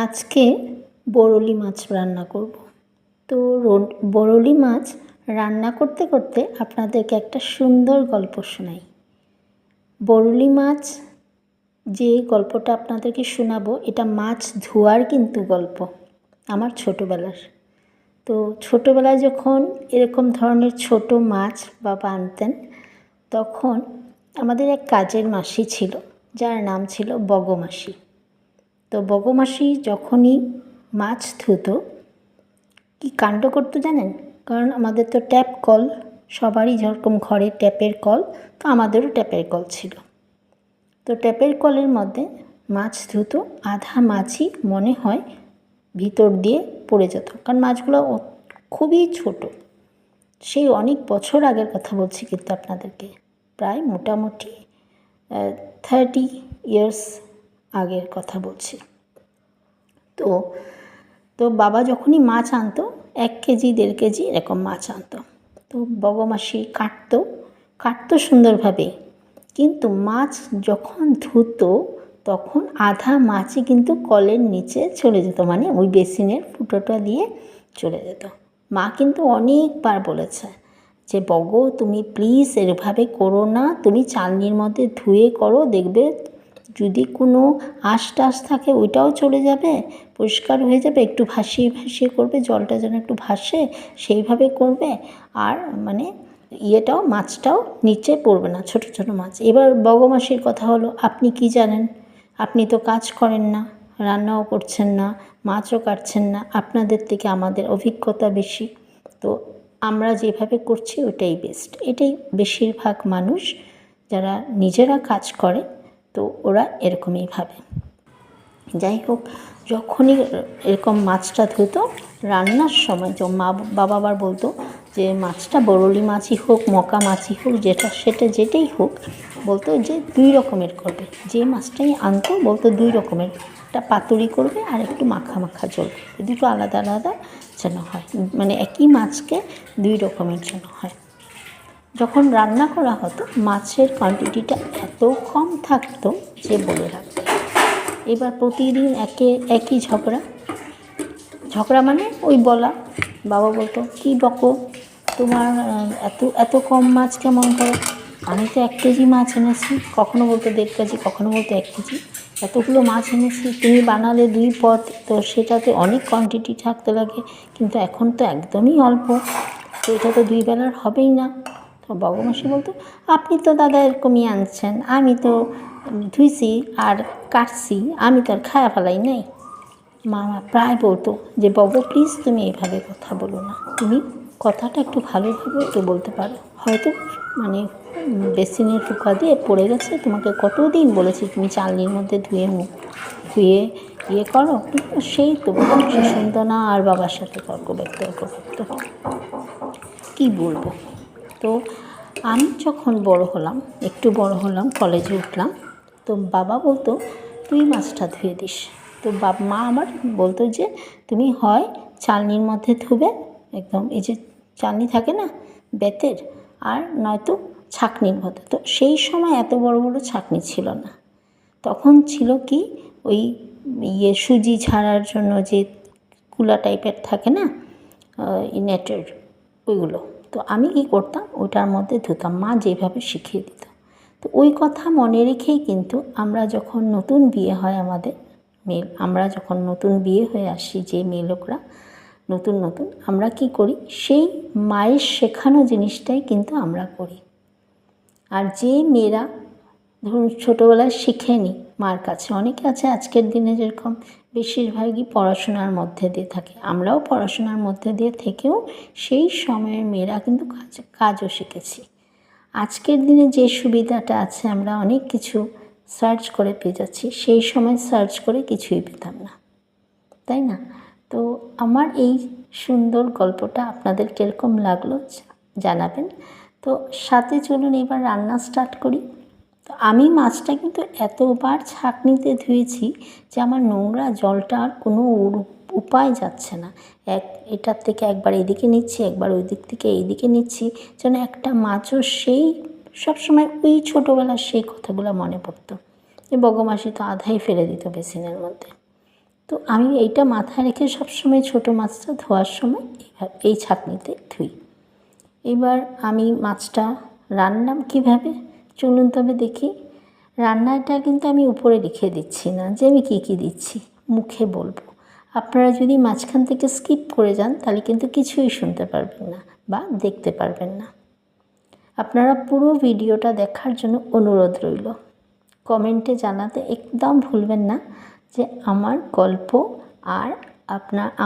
আজকে বরলি মাছ রান্না করব। তো বরলি মাছ রান্না করতে করতে আপনাদেরকে একটা সুন্দর গল্প শোনাই। বরলি মাছ যে গল্পটা আপনাদেরকে শোনাবো, এটা মাছ ধোয়ার কিন্তু গল্প, আমার ছোটোবেলার। তো ছোটোবেলায় যখন এরকম ধরনের ছোট মাছ বাবা আনতেন, তখন আমাদের এক কাজের মাসি ছিল, যার নাম ছিল বগমাসি। তো বগমাসি যখনই মাছ ধুতো, কি কাণ্ড করতো জানেন? কারণ আমাদের তো ট্যাপ কল, সবারই যেরকম ঘরে ট্যাপের কল, তো আমাদেরও ট্যাপের কল ছিল। তো ট্যাপের কলের মধ্যে মাছ ধুতো, আধা মাছই মনে হয় ভিতর দিয়ে পড়ে যেত, কারণ মাছগুলো খুবই ছোট। সেই অনেক বছর আগের কথা বলছি কিন্তু আপনাদেরকে, প্রায় মোটামুটি 30 ইয়ার্স আগের কথা বলছি। তো তো বাবা যখনই মাছ আনতো, 1 কেজি 1.5 কেজি এরকম মাছ আনতো। তো বগমাসি কাটতো সুন্দরভাবে, কিন্তু মাছ যখন ধুতো তখন আধা মাছই কিন্তু কলের নিচে চলে যেত, মানে ওই বেসিনের ফুটোটা দিয়ে চলে যেত। মা কিন্তু অনেকবার বলেছে যে বগ, তুমি প্লিজ এভাবে করো না, তুমি চালনির মধ্যে ধুয়ে করো, দেখবে যদি কোনো আঁশ টাশ থাকে ওইটাও চলে যাবে, পরিষ্কার হয়ে যাবে। একটু ভাসিয়ে ভাসিয়ে করবে, জলটা যেন একটু ভাসে সেইভাবে করবে, আর মানে মাছটাও নিচে পড়বে না, ছোট ছোট মাছ। এবার বগমাসির কথা হলো, আপনি কি জানেন? আপনি তো কাজ করেন না, রান্নাও করছেন না, মাছও কাটছেন না, আপনাদের থেকে আমাদের অভিজ্ঞতা বেশি। তো আমরা যেভাবে করছি ওটাই বেস্ট। এটাই বেশিরভাগ মানুষ যারা নিজেরা কাজ করে, তো ওরা এরকমই ভাবে। যাই হোক, যখনই এরকম মাছটা ধুতো রান্নার সময়, বাবা আবার বলতো যে মাছটা বরলি মাছই হোক, মকা মাছই হোক, যেটাই হোক, বলতো যে 2 রকমের করবে। যে মাছটাই আনতো বলতো 2 রকমের, একটা পাতুরি করবে আর একটু মাখা মাখা ঝোল, দুটো আলাদা আলাদা যেন হয়, মানে একই মাছকে 2 রকমের যেন হয়। যখন রান্না করা হতো মাছের কোয়ান্টিটিটা এত কম থাকতো যে বলে রাখতো। এবার প্রতিদিন একই ঝগড়া মানে ওই বলা। বাবা বলতো, কি বকো, তোমার এত কম মাছ কেমন করে? আমি তো 1 কেজি মাছ এনেছি, কখনো বলতো 1.5 কেজি, কখনো বলতো 1 কেজি, এতগুলো মাছ এনেছি, তুমি বানালে 2 পদ, তো সেটাতে অনেক কোয়ান্টিটি থাকতে লাগে, কিন্তু এখন তো একদমই অল্প, তো এটা তো 2 বেলার হবেই না। তো বগমাসি বলতো, আপনি তো দাদা এরকমই আনছেন, আমি তো ধুইছি আর কাটছি, আমি তো আর খায়া ফেলাই নাই। মামা প্রায় বলতো যে বগো প্লিজ তুমি এইভাবে কথা বলো না, তুমি কথাটা একটু ভালোভাবে একটু বলতে পারো, হয়তো মানে বেসিনের ফুকা দিয়ে পড়ে গেছে, তোমাকে কতদিন বলেছি তুমি চালনির মধ্যে ধুয়ে করো, কিন্তু সেই তো সে শুনতো না, আর বাবার সাথে তর্ক করতো। কী বলবো। তো আমি যখন একটু বড় হলাম, কলেজে উঠলাম, তো বাবা বলতো তুই মাছটা ধুয়ে দিস। তো মা আমার বলতো যে তুমি হয় চালনির মধ্যে ধুবে, একদম এই যে চালনি থাকে না বেতের, আর নয়তো ছাঁকনির মধ্যে। তো সেই সময় এত বড় বড় ছাঁকনি ছিল না, তখন ছিল কি ওই সুজি ছাড়ার জন্য যে কুলা টাইপের থাকে না, নেটের, ওইগুলো। তো আমি কী করতাম, ওটার মধ্যে ধুতাম, মা যেভাবে শিখিয়ে দিত। তো ওই কথা মনে রেখেই কিন্তু আমরা যখন নতুন বিয়ে হয় আমাদের, আমরা যখন নতুন বিয়ে হয়ে আসি, যে মেয়ে লোকরা নতুন আমরা কি করি, সেই মায়ের শেখানো জিনিসটাই কিন্তু আমরা করি। আর যে মেয়েরা ধরুন ছোটোবেলায় শিখেনি মার কাছে, অনেকে আছে আজকের দিনে যেরকম বেশিরভাগই পড়াশোনার মধ্যে দিয়ে থাকে, আমরাও পড়াশোনার মধ্যে দিয়ে থেকেও সেই সময়ের মেয়েরা কিন্তু কাজও শিখেছি। আজকের দিনে যে সুবিধাটা আছে, আমরা অনেক কিছু সার্চ করে পেয়ে যাচ্ছি, সেই সময় সার্চ করে কিছুই পেতাম না, তাই না? তো আমার এই সুন্দর গল্পটা আপনাদের কীরকম লাগলো জানাবেন। তো সাথে চলুন এবার রান্না স্টার্ট করি। তো আমি মাছটা কিন্তু এতবার ছাঁকনিতে ধুয়েছি যে আমার নোংরা জলটা আর কোনো উপায় যাচ্ছে না। এটার থেকে একবার এদিকে নিচ্ছি, একবার ওই দিক থেকে এইদিকে নিচ্ছি, যেন একটা মাছও সেই সবসময় ওই ছোটোবেলার সেই কথাগুলো মনে পড়তো। যে বগমাসি তো আধাই ফেলে দিত বেসিনের মধ্যে। তো আমি এইটা মাথায় রেখে সবসময় ছোটো মাছটা ধোয়ার সময় এই ছাঁকনিতে ধুই। এবার আমি মাছটা রান্না কীভাবে চলুন তবে দেখি। রান্নাটা কিন্তু আমি উপরে লিখে দিচ্ছি না যে আমি কী কী দিচ্ছি, মুখে বলবো। আপনারা যদি মাঝখান থেকে স্কিপ করে যান তাহলে কিন্তু কিছুই শুনতে পারবেন না বা দেখতে পারবেন না। আপনারা পুরো ভিডিওটা দেখার জন্য অনুরোধ রইল। কমেন্টে জানাতে একদম ভুলবেন না যে আমার গল্প আর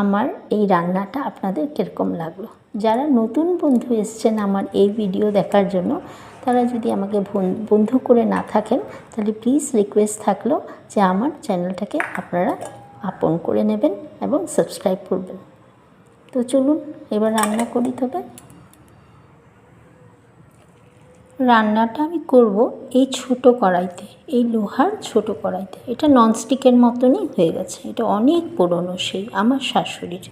আমার এই রান্নাটা আপনাদের কীরকম লাগলো। যারা নতুন বন্ধু এসছেন আমার এই ভিডিও দেখার জন্য, তারা যদি আমাকে বন্ধু করে না থাকেন তাহলে প্লিজ রিকোয়েস্ট থাকলো যে আমার চ্যানেলটাকে আপনারা আপন করে নেবেন এবং সাবস্ক্রাইব করবেন। তো চলুন এবার রান্না করি। তবে রান্নাটা আমি করব এই ছোট কড়াইতে, এই লোহার ছোট কড়াইতে। এটা ননস্টিকের মতনই হয়ে গেছে, এটা অনেক পুরনো সেই আমার শাশুড়ির।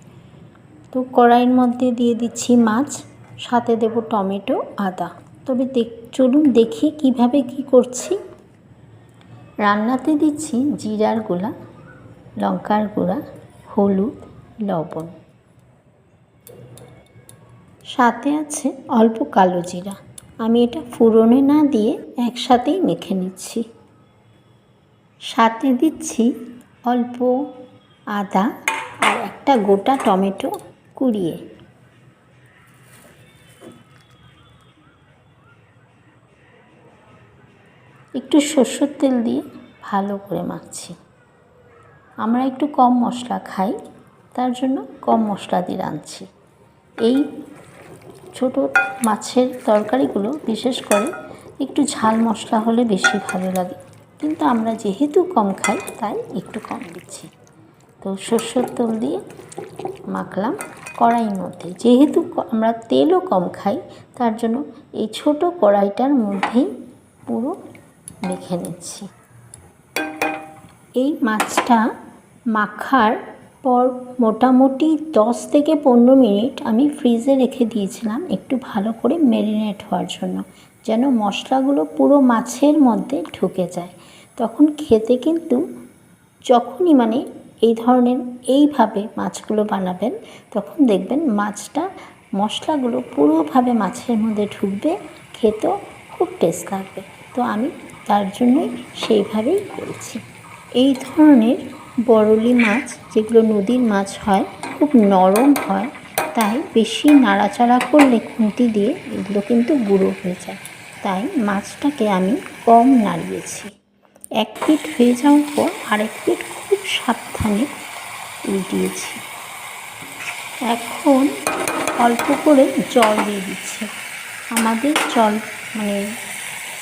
তো কড়াইয়ের মধ্যে দিয়ে দিচ্ছি মাছ, সাথে দেব টমেটো, আদা। তবে চলুন দেখি কিভাবে কি করছি। রান্নাতে দিচ্ছি জিরার গুঁড়া, লঙ্কার গুঁড়া, হলুদ, লবণ, সাথে আছে অল্প কালো জিরা। আমি এটা ফোড়নে না দিয়ে একসাথেই মেখে নিচ্ছি। সাথে দিচ্ছি অল্প আদা আর একটা গোটা টমেটো কুড়িয়ে। একটু সরষের তেল দিয়ে ভালো করে মাখছি। আমরা একটু কম মশলা খাই, তার জন্য কম মশলা দিয়ে রাঁধছি। এই ছোট মাছের তরকারিগুলো বিশেষ করে একটু ঝাল মশলা হলে বেশি ভালো লাগে, কিন্তু আমরা যেহেতু কম খাই তাই একটু কম দিচ্ছি। তো সরষের তেল দিয়ে মাখলাম কড়াইয়ের মধ্যে। যেহেতু আমরা তেলও কম খাই তার জন্য এই ছোট কড়াইটার মধ্যেই পুরো মেখে নিচ্ছি। এই মাছটা মাখার পর মোটামুটি 10 থেকে 15 মিনিট আমি ফ্রিজে রেখে দিয়েছিলাম একটু ভালো করে ম্যারিনেট হওয়ার জন্য, যেন মশলাগুলো পুরো মাছের মধ্যে ঢুকে যায়। তখন খেতে কিন্তু যখনই এই ধরনের এইভাবে মাছগুলো বানাবেন তখন দেখবেন মাছটা মশলাগুলো পুরোভাবে মাছের মধ্যে ঢুকবে, খেতেও খুব টেস্ট লাগবে। তো আমি তার জন্যই সেইভাবেই করেছি। এই ধরনের বরলি মাছ যেগুলো নদীর মাছ হয় খুব নরম হয়, তাই বেশি নাড়াচাড়া করলে খুন্তি দিয়ে এগুলো কিন্তু গুঁড়ো হয়ে যায়। তাই মাছটাকে আমি কম নাড়িয়েছি। এক পিঠ হয়ে যাওয়ার পর আরেক পিঠ খুব সাবধানে উল্টিয়েছি। এখন অল্প করে জল দিয়ে দিচ্ছি। আমাদের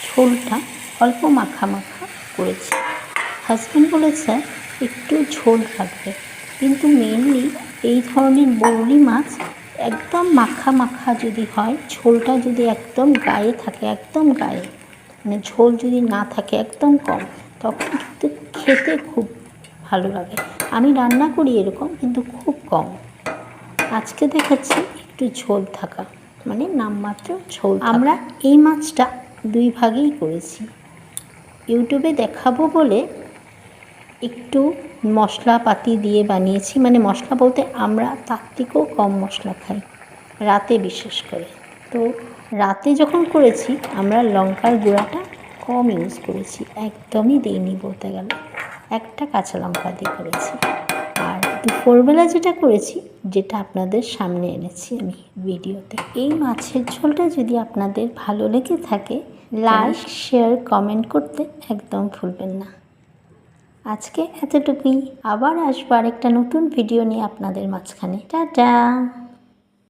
ঝোলটা অল্প মাখা মাখা করেছি। হাজব্যান্ড বলেছে একটু ঝোল রাখবে, কিন্তু মেনলি এই ধরনের বরলি মাছ একদম মাখা মাখা যদি হয়, ঝোলটা যদি একদম গায়ে থাকে, একদম গায়ে ঝোল যদি না থাকে একদম কম, তখন কিন্তু খেতে খুব ভালো লাগে। আমি রান্না করি এরকম, কিন্তু খুব কম। আজকে দেখাচ্ছি একটু ঝোল থাকা, নামমাত্র ঝোল। আমরা এই মাছটা 2 ভাগেই করেছি। ইউটিউবে দেখাবো বলে একটু মশলাপাতি দিয়ে বানিয়েছি, মশলা বলতে আমরা তার থেকেও কম মশলা খাই রাতে, বিশেষ করে। তো রাতে যখন করেছি আমরা লঙ্কার গুঁড়াটা কম ইউজ করেছি, একদমই দিইনি বলতে গেলে, একটা কাঁচা লঙ্কা দিয়ে করেছি। আর দুপুরবেলা যেটা করেছি, যেটা আপনাদের সামনে এনেছি আমি ভিডিওতে। এই মাছের ঝোলটা যদি আপনাদের ভালো লেগে থাকে, লাইক, শেয়ার, কমেন্ট করতে একদম ভুলবেন না। আজকে এতটুকুই। আবার আসবো আরেকটা নতুন ভিডিও নিয়ে আপনাদের মাঝখানে। টাটা।